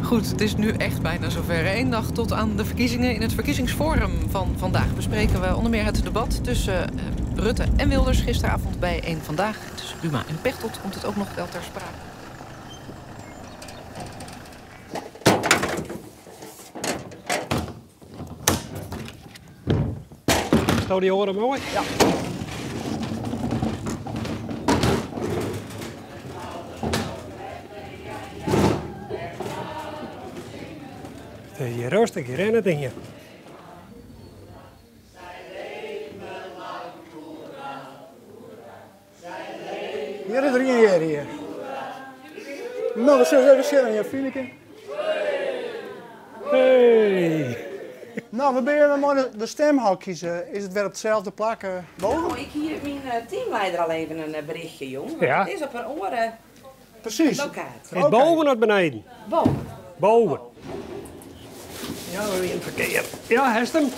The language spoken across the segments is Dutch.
Goed, het is nu echt bijna zover. 1 dag tot aan de verkiezingen. In het verkiezingsforum van vandaag bespreken we onder meer het debat tussen Rutte en Wilders. Gisteravond bij 1 Vandaag. Tussen Buma en Pechtold komt het ook nog wel ter sprake. Stel die oren mooi? Ja. Je rustig, je rennen dingen. Hier is er hier. Nou, we zullen even zitten, ja, vriendje. Hey. Nou, we ben maar de stemhokjes. Is het weer op hetzelfde plak boven? Oh, ik hier mijn teamleider al even een berichtje, jong. Ja. Het is op haar oren. Precies. Lokaat. Is boven of beneden? Boven. Boven. Ja, we weer in het verkeer. Ja, heeft hem.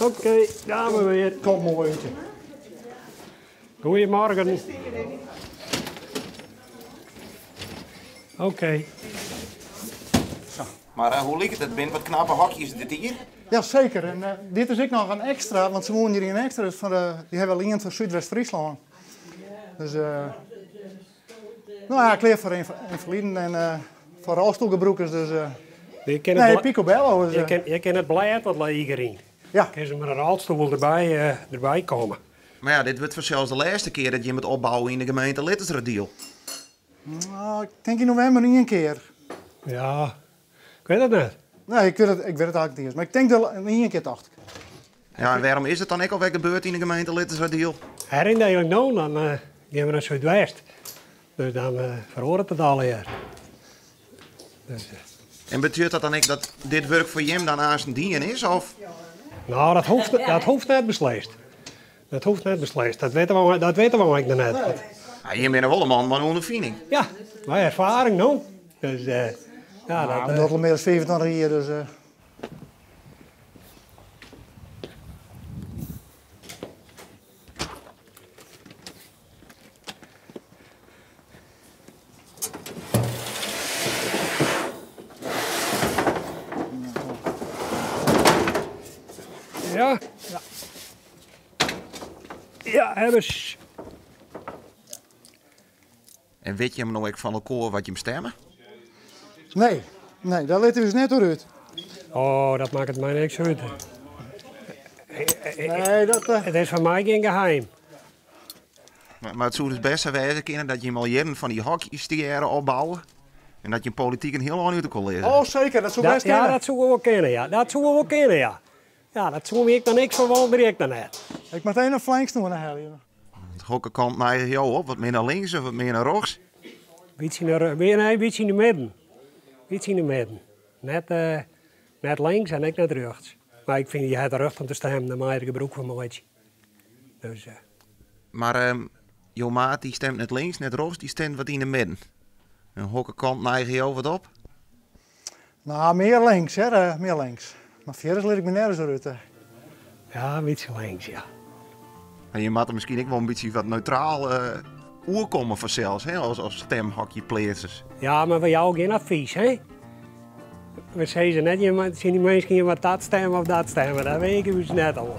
Oké, gaan we weer. Kom mooi. Goedemorgen. Oké. Maar hoe ligt het? Ben wat knappe hokjes dit hier? Ja, zeker. En dit is ook nog een extra, want ze wonen hier in extra. Dus die hebben alleen van Zuidwest-Friesland. Dus, nou ja, ik leer voor invaliden en voor rolstoelgebroekers. Dus, nee, picobello. Dus, je kent het beleid dat liggen in. Ja. Kun je met een rolstoel erbij komen. Maar ja, dit wordt zelfs de laatste keer dat je moet opbouwen in de gemeente Littersradiel. Nou, ik denk in november niet een keer. Ja, ik weet het niet. Nee, ik weet het eigenlijk niet eens. Maar ik denk dat niet een keer 80. Ja, en waarom is het dan ook alweer gebeurd in de gemeente Littersradiel? Herindeling nou, dan gaan we naar Zuidwest. Dus dan verhoort het al jaar. Dus, En betekent dat dan ook dat dit werk voor Jim dan aan zijn dienen is? Of? nou, dat hoeft net beslist. Dat hoeft net beslist. Dat weten we eigenlijk nog net. Ja, Jim bent wel een man met een ondervinding. Ja, maar ervaring nou. Dus ja, Nou, dat al meer dan 25 jaar, dus... Ja. Ja, hebben ze. En weet je hem nou ook van elkaar wat je hem stemmen? Nee, daar let u dus net door uit. Oh, dat maakt het mij niks uit. Nee, dat... Het is van mij geen geheim. Maar het zou dus best zijn kunnen dat je hem al jaren van die hokjes die jaren opbouwen. En dat je in politiek een heel lang uit kon lezen. Oh, zeker, dat zou best Ja, dat zouden we wel kennen, ja. Dat zouden we wel kennen, ja. Ja, dat zou ik dan niks van wel direct dan net. Ik moet een flanks doen naar hel. De hokkenkant naar jou op, wat meer naar links of wat meer naar rechts? Beetje in de midden. Beetje in de midden. Net links en ik net rechts. Maar ik vind je hebt recht om te stemmen, dan maak je gebruik van mijn Dus, Maar jouw maat die stemt net links, net rechts, die stemt wat in de midden. Een hokkenkant neig je wat op? Nou, meer links, hè, meer links. Maar verder leer ik me nergens uit. ja, een beetje links, ja. En je maakt er misschien ook wel een beetje wat neutraal oerkomen vanzelfs, hè, als stemhokjeplezers. Ja, maar voor jou geen advies, hè? We zeggen net, je zien die mensen wat dat stemmen of dat stemmen, dat weet ik dus net al.